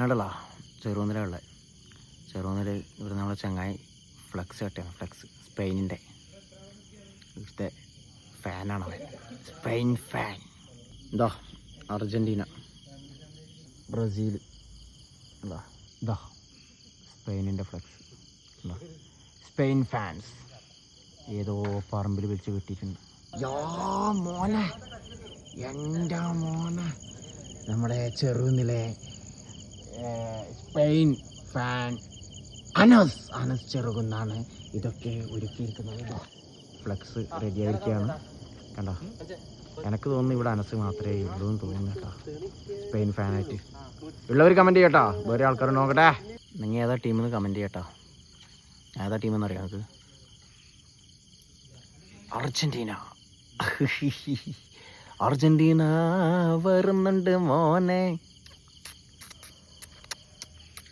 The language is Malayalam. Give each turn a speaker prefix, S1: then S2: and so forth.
S1: ഞാണ്ടല്ലോ ചെറുകുന്നിലുള്ളത്. ചെറുകുന്നിൽ ഇവിടെ നമ്മളെ ചങ്ങായി ഫ്ലെക്സ് കെട്ടിയാണ്. ഫ്ലെക്സ് സ്പെയിനിൻ്റെ ഇവിടുത്തെ ഫാനാണവൻ. Spain fan. ഇതാ അർജൻറ്റീന, ബ്രസീൽ, ഇതാ സ്പെയിനിൻ്റെ ഫ്ലെക്സ്. സ്പെയിൻ ഫാൻസ് ഏതോ പറമ്പിൽ വിളിച്ച് കിട്ടിയിട്ടുണ്ട്. യാ മോനെ, എൻ്റെ മോനെ, നമ്മുടെ ചെറുകുന്നിലെ സ്പെയിൻ ഫാൻ അനസ് ചെറുകുന്നാണ് ഇതൊക്കെ ഒരുക്കിയിരിക്കുന്നത്. ഫ്ലെക്സ് റെഡി ആയിരിക്കുകയാണ്. കണ്ടോ, എനിക്ക് തോന്നുന്നു ഇവിടെ അനസ് മാത്രമേ ഉള്ളൂ എന്ന് തോന്നുന്നു കേട്ടോ, സ്പെയിൻ ഫാനായിട്ട് ഉള്ളവർ കമൻറ്റ് ചെയ്യട്ടോ. വേറെ ആൾക്കാർ നോക്കട്ടെ. നിങ്ങൾ ഏതാ ടീമെന്ന് കമൻറ്റ് ചെയ്യട്ടോ. ഏതാ ടീമെന്ന് അറിയാം നമുക്ക്? അർജൻറ്റീന. അർജൻറ്റീന വരുന്നുണ്ട് മോനെ.